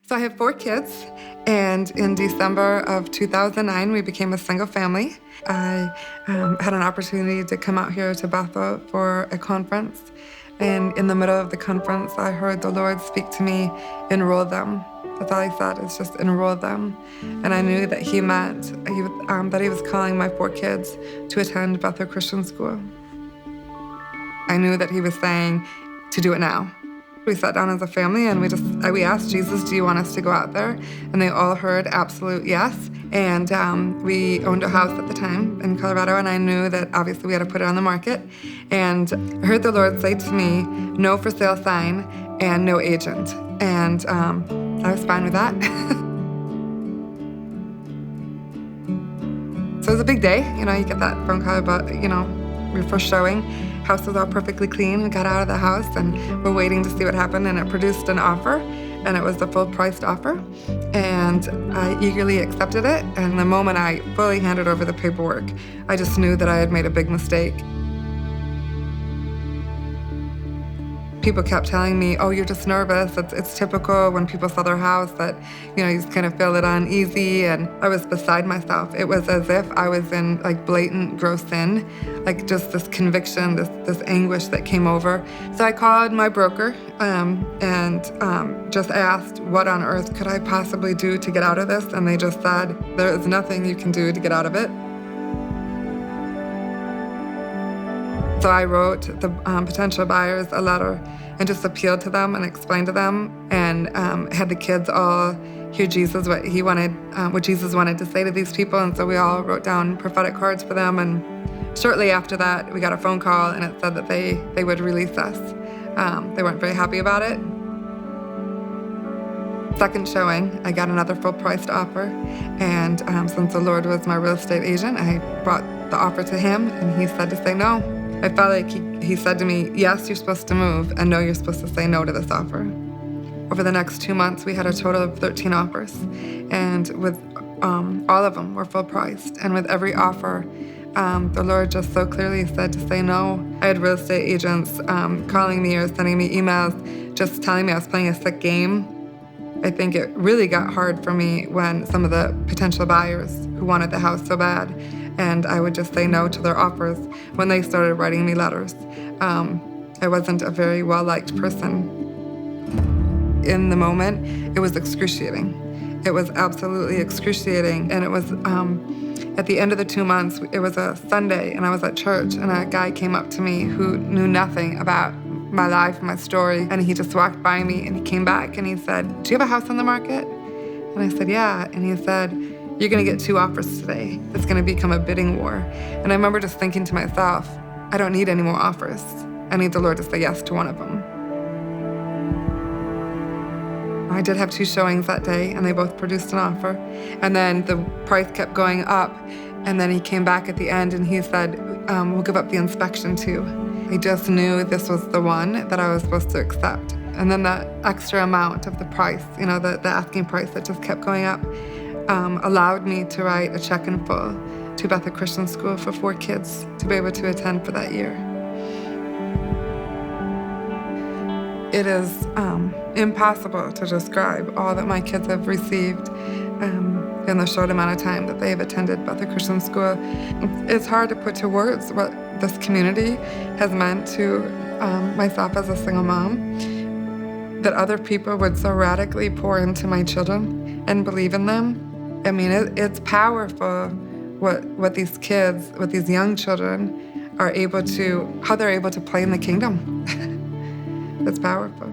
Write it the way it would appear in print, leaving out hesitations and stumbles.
So I have 4 kids, and in December of 2009, we became a single family. I had an opportunity to come out here to Bethel for a conference, and in the middle of the conference, I heard the Lord speak to me, enroll them. That's all he said, is just enroll them. And I knew that he meant that he was calling my 4 kids to attend Bethel Christian School. I knew that he was saying to do it now. We sat down as a family and we asked Jesus, do you want us to go out there? And they all heard absolute yes. And we owned a house at the time in Colorado, and I knew that obviously we had to put it on the market. And I heard the Lord say to me, no for sale sign and no agent. And I was fine with that. So it was a big day. You get that phone call about, your first showing. House was all perfectly clean. We got out of the house and we're waiting to see what happened, and it produced an offer, and it was a full-priced offer. And I eagerly accepted it, and the moment I fully handed over the paperwork, I just knew that I had made a big mistake. People kept telling me, oh, you're just nervous. It's typical when people sell their house that, you just kind of feel it uneasy. And I was beside myself. It was as if I was in blatant gross sin, just this conviction, this anguish that came over. So I called my broker and just asked, what on earth could I possibly do to get out of this? And they just said, there is nothing you can do to get out of it. So I wrote the potential buyers a letter and just appealed to them and explained to them, and had the kids all hear Jesus, what Jesus wanted to say to these people. And so we all wrote down prophetic cards for them. And shortly after that, we got a phone call, and it said that they would release us. They weren't very happy about it. Second showing, I got another full-priced offer. And since the Lord was my real estate agent, I brought the offer to him, and he said to say no. I felt like he said to me, yes, you're supposed to move, and no, you're supposed to say no to this offer. Over the next 2 months, we had a total of 13 offers, and with all of them were full priced. And with every offer, the Lord just so clearly said to say no. I had real estate agents calling me or sending me emails, just telling me I was playing a sick game. I think it really got hard for me when some of the potential buyers who wanted the house so bad, and I would just say no to their offers, when they started writing me letters. I wasn't a very well-liked person. In the moment, it was excruciating. It was absolutely excruciating. And it was at the end of the 2 months, it was a Sunday, and I was at church, and a guy came up to me who knew nothing about my life, my story, and he just walked by me, and he came back and he said, do you have a house on the market? And I said, yeah. And he said, you're gonna get 2 offers today. It's gonna become a bidding war. And I remember just thinking to myself, I don't need any more offers. I need the Lord to say yes to one of them. I did have 2 showings that day, and they both produced an offer. And then the price kept going up, and then he came back at the end and he said, we'll give up the inspection too. I just knew this was the one that I was supposed to accept. And then the extra amount of the price, the asking price that just kept going up, allowed me to write a check in full to Bethel Christian School for 4 kids to be able to attend for that year. It is impossible to describe all that my kids have received in the short amount of time that they have attended Bethel Christian School. It's hard to put to words what this community has meant to myself as a single mom, that other people would so radically pour into my children and believe in them. I mean, it's powerful what these kids, what these young children are able to, how they're able to play in the kingdom. It's powerful.